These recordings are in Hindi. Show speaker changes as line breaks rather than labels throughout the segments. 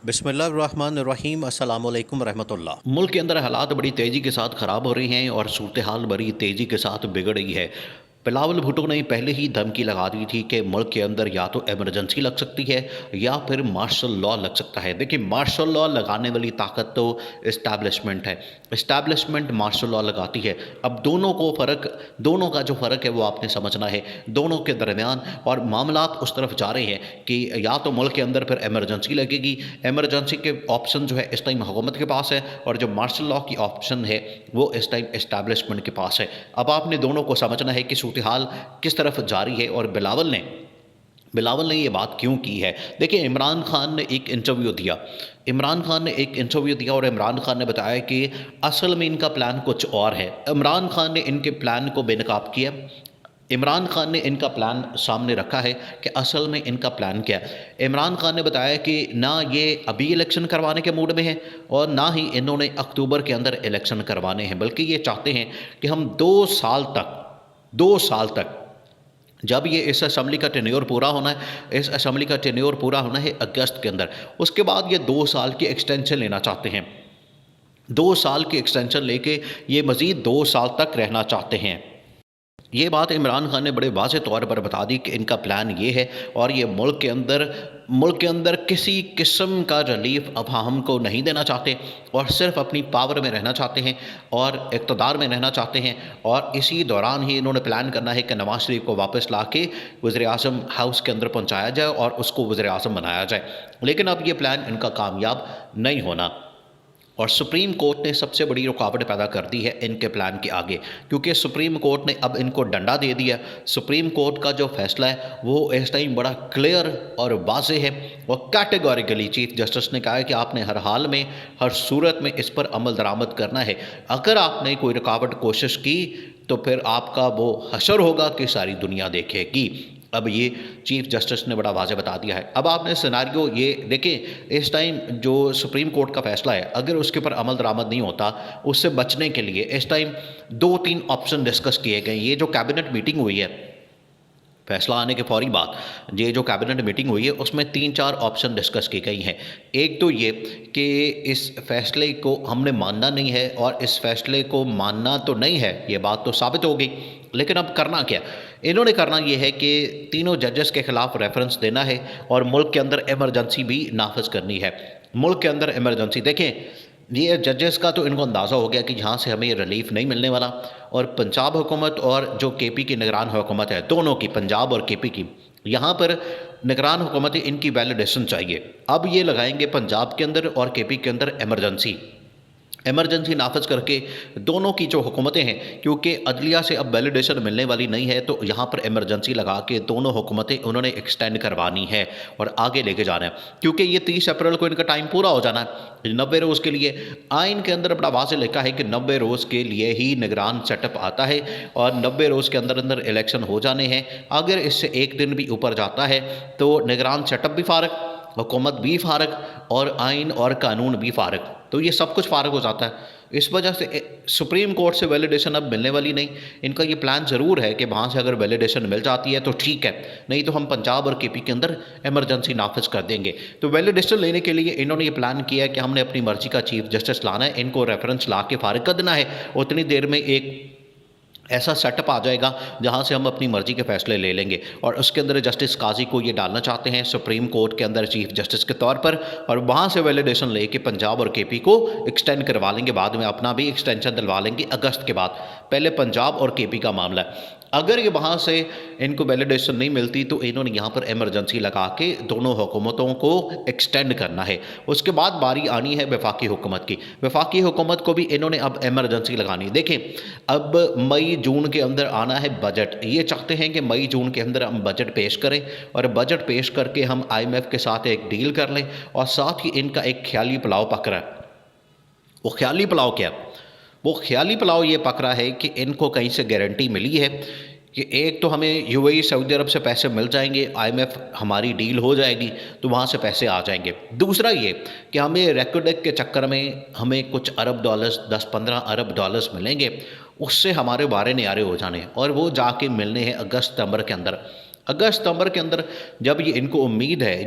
बिस्मिल्लाहिर्रहमानिर्रहीम अस्सलामु अलैकुम रहमतुल्लाह।
मुल्क के अंदर हालात बड़ी तेज़ी के साथ ख़राब हो रही हैं और सूरत हाल बड़ी तेज़ी के साथ बिगड़ रही है। बिलावल भुट्टो ने पहले ही धमकी लगा दी थी कि मुल्क के अंदर या तो इमरजेंसी लग सकती है या फिर मार्शल लॉ लग सकता है। देखिए, मार्शल लॉ लगाने वाली ताकत तो इस्टेब्लिशमेंट है। इस्टेब्लिशमेंट मार्शल लॉ लगाती है। अब दोनों का जो फ़र्क है वो आपने समझना है। दोनों के दरमियान और मामलात उस तरफ जा रहे हैं कि या तो मुल्क के अंदर फिर इमरजेंसी लगेगी। इमरजेंसी के ऑप्शन जो है इस टाइम हुकूमत के पास है और जो मार्शल लॉ की ऑप्शन है वो इस टाइम इस्टेब्लिशमेंट के पास है। अब आपने दोनों को समझना है कि सूरत हाल किस तरफ जारी है और बिलावल ने ये बात क्यों की है। देखिए, इमरान खान ने एक इंटरव्यू दिया। और इमरान खान ने बताया कि असल में इनका प्लान कुछ और है। इमरान खान ने इनके प्लान को बेनकाब किया। इमरान खान ने इनका प्लान सामने रखा है कि असल में इनका प्लान क्या है। इमरान खान ने बताया कि ना ये अभी इलेक्शन करवाने के मूड में है और ना ही इन्होंने अक्टूबर के अंदर इलेक्शन करवाने हैं, बल्कि ये चाहते हैं कि हम 2 साल तक जब ये इस असम्बली का टेन्योर पूरा होना है, अगस्त के अंदर, उसके बाद ये 2 साल की एक्सटेंशन लेना चाहते हैं। 2 साल की एक्सटेंशन लेके ये मज़ीद 2 साल तक रहना चाहते हैं। ये बात इमरान खान ने बड़े वाज़ेह तौर पर बता दी कि इनका प्लान ये है और ये मुल्क के अंदर किसी किस्म का रिलीफ अवाम को नहीं देना चाहते और सिर्फ अपनी पावर में रहना चाहते हैं और इक़्तिदार में रहना चाहते हैं। और इसी दौरान ही इन्होंने प्लान करना है कि नवाज़ शरीफ को वापस ला के वज़ीर-ए-आज़म हाउस के अंदर पहुँचाया जाए और उसको वज़ीर-ए-आज़म बनाया जाए। लेकिन अब ये प्लान इनका कामयाब नहीं होना और सुप्रीम कोर्ट ने सबसे बड़ी रुकावट पैदा कर दी है इनके प्लान के आगे, क्योंकि सुप्रीम कोर्ट ने अब इनको डंडा दे दिया। सुप्रीम कोर्ट का जो फैसला है वो इस टाइम बड़ा क्लियर और वाज़ेह है और कैटेगोरिकली चीफ जस्टिस ने कहा है कि आपने हर हाल में, हर सूरत में इस पर अमल दरामद करना है। अगर आपने कोई रुकावट कोशिश की तो फिर आपका वो हशर होगा कि सारी दुनिया देखेगी। अब ये चीफ जस्टिस ने बड़ा वाज़ेह बता दिया है। अब आपने सिनारियो ये देखें, इस टाइम जो सुप्रीम कोर्ट का फैसला है, अगर उसके ऊपर अमल दरामद नहीं होता, उससे बचने के लिए इस टाइम 2-3 ऑप्शन डिस्कस किए गए। ये जो कैबिनेट मीटिंग हुई है, फैसला आने के फौरी बाद ये जो कैबिनेट मीटिंग हुई है उसमें 3-4 ऑप्शन डिस्कस की गई हैं। एक तो ये कि इस फैसले को हमने मानना नहीं है और इस फैसले को मानना तो नहीं है, ये बात तो साबित हो गई। लेकिन अब करना क्या? इन्होंने करना ये है कि तीनों जजेस के ख़िलाफ़ रेफरेंस देना है और मुल्क के अंदर इमरजेंसी भी नाफिज करनी है। मुल्क के अंदर इमरजेंसी देखें, ये जजेस का तो इनको अंदाज़ा हो गया कि यहाँ से हमें ये रिलीफ नहीं मिलने वाला और पंजाब हुकूमत और जो केपी की निगरान हुकूमत है, दोनों की, पंजाब और केपी की, यहाँ पर निगरान हुकूमतें इनकी वैलिडेशन चाहिए। अब ये लगाएंगे पंजाब के अंदर और केपी के अंदर इमरजेंसी नाफिज करके दोनों की जो हुकूमतें हैं, क्योंकि अदलिया से अब वैलिडेशन मिलने वाली नहीं है, तो यहाँ पर इमरजेंसी लगा के दोनों हुकूमतें उन्होंने एक्सटेंड करवानी है और आगे लेके जाना है, क्योंकि ये 30 अप्रैल को इनका टाइम पूरा हो जाना है 90 रोज़ के लिए। आइन के अंदर बड़ा वाज़ेह लिखा है कि 90 रोज़ के लिए ही निगरान सेटअप आता है और 90 रोज़ के अंदर अंदर इलेक्शन हो जाने हैं। अगर इससे एक दिन भी ऊपर जाता है तो निगरान सेटअप भी फ़ारग, हुकूमत भी फ़ारग और आइन और कानून भी फ़ारग, तो ये सब कुछ फ़ारग हो जाता है। इस वजह से सुप्रीम कोर्ट से वैलिडेशन अब मिलने वाली नहीं। इनका ये प्लान ज़रूर है कि वहाँ से अगर वैलिडेशन मिल जाती है तो ठीक है, नहीं तो हम पंजाब और केपी के अंदर इमरजेंसी नाफिज कर देंगे। तो वैलिडेशन लेने के लिए इन्होंने ये प्लान किया है कि हमने अपनी मर्ज़ी का चीफ जस्टिस लाना है, इनको रेफरेंस ला के फ़ारिग कर देना है। उतनी देर में एक ऐसा सेटअप आ जाएगा जहां से हम अपनी मर्ज़ी के फ़ैसले ले लेंगे और उसके अंदर जस्टिस काजी को ये डालना चाहते हैं सुप्रीम कोर्ट के अंदर चीफ जस्टिस के तौर पर, और वहां से वैलिडेशन लेके पंजाब और केपी को एक्सटेंड करवा लेंगे। बाद में अपना भी एक्सटेंशन दिलवा लेंगे अगस्त के बाद। पहले पंजाब और केपी का मामला है। अगर ये वहाँ से इनको वैलिडेशन नहीं मिलती तो इन्होंने यहाँ पर इमरजेंसी लगा के दोनों हुकूमतों को एक्सटेंड करना है। उसके बाद बारी आनी है वफाकी हुकूमत की। वफाकी हुकूमत को भी इन्होंने अब इमरजेंसी लगानी। देखें, अब मई जून के अंदर आना है बजट। ये चाहते हैं कि मई जून के अंदर हम बजट पेश करें और बजट पेश करके हम IMF के साथ एक डील कर लें और साथ ही इनका एक ख्याली पुलाव पक रहा है। वो ख्याली पुलाव क्या? वो ख्याली पुलाव ये पक रहा है कि इनको कहीं से गारंटी मिली है कि एक तो हमें UAE सऊदी अरब से पैसे मिल जाएंगे, IMF हमारी डील हो जाएगी तो वहाँ से पैसे आ जाएंगे। दूसरा ये कि हमें रेकोडेक के चक्कर में हमें कुछ अरब डॉलर्स, 10-15 अरब डॉलर्स मिलेंगे, उससे हमारे वारे न्यारे हो जाने और वो जाके मिलने हैं अगस्त सितंबर के अंदर। अगस्त सितंबर के अंदर जब ये इनको उम्मीद है,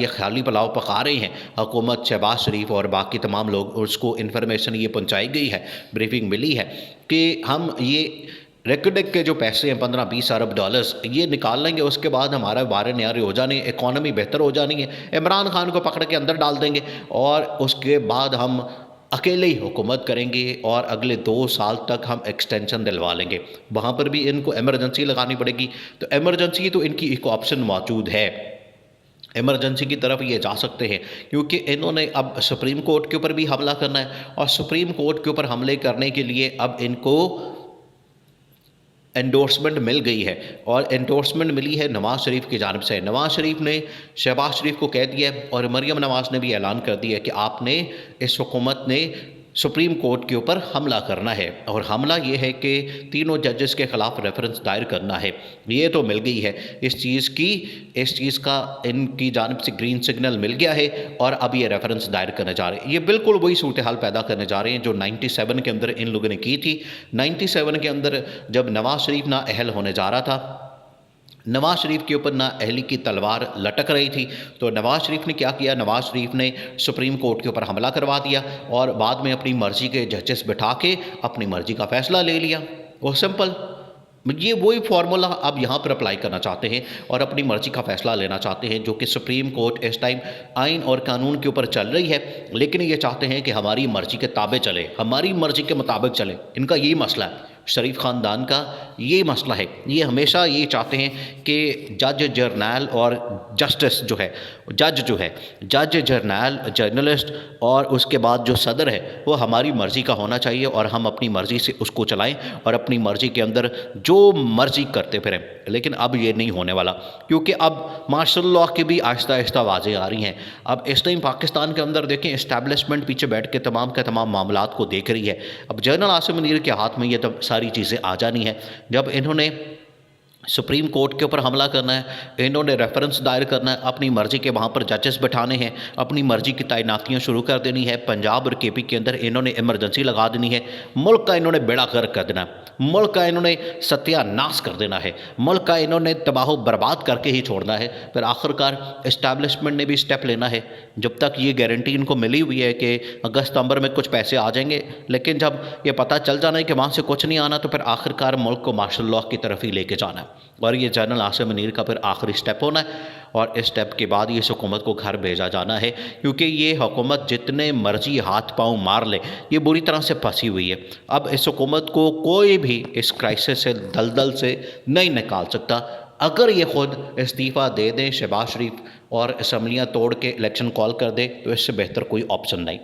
ये ख्याली पुलाव पका रहे हैं हुकूमत, शहबाज शरीफ और बाकी तमाम लोग, उसको इन्फॉर्मेशन ये पहुंचाई गई है, ब्रीफिंग मिली है कि हम ये रेकडेक के जो पैसे हैं 15-20 अरब डॉलर्स ये निकाल लेंगे, उसके बाद हमारा वारे न्यारे हो जाने, इकॉनमी बेहतर हो जानी है, इमरान खान को पकड़ के अंदर डाल देंगे और उसके बाद हम अकेले ही हुकूमत करेंगे और अगले 2 साल तक हम एक्सटेंशन दिलवा लेंगे। वहाँ पर भी इनको इमरजेंसी लगानी पड़ेगी। तो इमरजेंसी तो इनकी एक ऑप्शन मौजूद है, इमरजेंसी की तरफ ये जा सकते हैं, क्योंकि इन्होंने अब सुप्रीम कोर्ट के ऊपर भी हमला करना है और सुप्रीम कोर्ट के ऊपर हमले करने के लिए अब इनको एंडोर्समेंट मिल गई है और एंडोर्समेंट मिली है नवाज़ शरीफ की जानिब से। नवाज़ शरीफ ने शहबाज शरीफ को कह दिया है और मरियम नवाज़ ने भी ऐलान कर दिया है कि आपने, इस हुकूमत ने सुप्रीम कोर्ट के ऊपर हमला करना है और हमला ये है कि तीनों जजेस के ख़िलाफ़ रेफरेंस दायर करना है। ये तो मिल गई है इस चीज़ का इनकी जानिब से ग्रीन सिग्नल मिल गया है और अब ये रेफरेंस दायर करने जा रहे हैं। ये बिल्कुल वही सूरत हाल पैदा करने जा रहे हैं जो 97 के अंदर इन लोगों ने की थी। 97 के अंदर जब नवाज़ शरीफ ना अहल होने जा रहा था, नवाज़ शरीफ के ऊपर ना अहली की तलवार लटक रही थी, तो नवाज़ शरीफ ने क्या किया, नवाज़ शरीफ ने सुप्रीम कोर्ट के ऊपर हमला करवा दिया और बाद में अपनी मर्ज़ी के जजेस बिठा के अपनी मर्ज़ी का फ़ैसला ले लिया। वो सिंपल, ये वही फार्मूला अब यहाँ पर अप्लाई करना चाहते हैं और अपनी मर्ज़ी का फ़ैसला लेना चाहते हैं, जो कि सुप्रीम कोर्ट इस टाइम आइन और कानून के ऊपर चल रही है, लेकिन ये चाहते हैं कि हमारी मर्ज़ी के ताबे चले, हमारी मर्ज़ी के मुताबिक चले। इनका यही मसला है, शरीफ ख़ानदान का ये मसला है। ये हमेशा ये चाहते हैं कि जज जर्नल और जस्टिस जो है, जज जर्नल, जर्नलिस्ट और उसके बाद जो सदर है वो हमारी मर्ज़ी का होना चाहिए और हम अपनी मर्ज़ी से उसको चलाएं और अपनी मर्ज़ी के अंदर जो मर्ज़ी करते फिरें। लेकिन अब ये नहीं होने वाला, क्योंकि अब मार्शल लॉ की भी आहिस्ता आहिस्ता आवाज़ें आ रही हैं। अब इस टाइम पाकिस्तान के अंदर देखें, इस्टेब्लिशमेंट पीछे बैठ के तमाम के तमाम मामलात को देख रही है। अब जनरल आसिम मुनीर के हाथ में ये तब सारी चीज़ें आ जानी है। जब इन्होंने सुप्रीम कोर्ट के ऊपर हमला करना है, इन्होंने रेफरेंस दायर करना है, अपनी मर्ज़ी के वहाँ पर जजेस बिठाने हैं, अपनी मर्ज़ी की तैनातियाँ शुरू कर देनी है। पंजाब और केपी के अंदर इन्होंने इमरजेंसी लगा देनी है। मुल्क का इन्होंने बेड़ा गर्क कर देना है, मुल्क का इन्होंने सत्यानाश कर देना है, मुल्क का इन्होंने तबाह बर्बाद करके ही छोड़ना है। फिर आखिरकार इस्टेब्लिशमेंट ने भी स्टेप लेना है। जब तक ये गारंटी इनको मिली हुई है कि अगस्त सितंबर में कुछ पैसे आ जाएंगे, लेकिन जब ये पता चल जाना है कि वहाँ से कुछ नहीं आना, तो फिर आखिरकार मुल्क को मार्शल लॉ की तरफ ही लेके जाना है और ये जनरल आसिम मुनीर का फिर आखिरी स्टेप होना है। और इस स्टेप के बाद ये इस हुकूमत को घर भेजा जाना है, क्योंकि ये हुकूमत जितने मर्जी हाथ पाँव मार ले, ये बुरी तरह से फंसी हुई है। अब इस हुकूमत को कोई भी इस क्राइसिस से, दलदल से नहीं निकाल सकता। अगर ये खुद इस्तीफ़ा दे दें, शहबाज शरीफ, और असम्बलियाँ तोड़ के इलेक्शन कॉल कर दे, तो इससे बेहतर कोई ऑप्शन नहीं।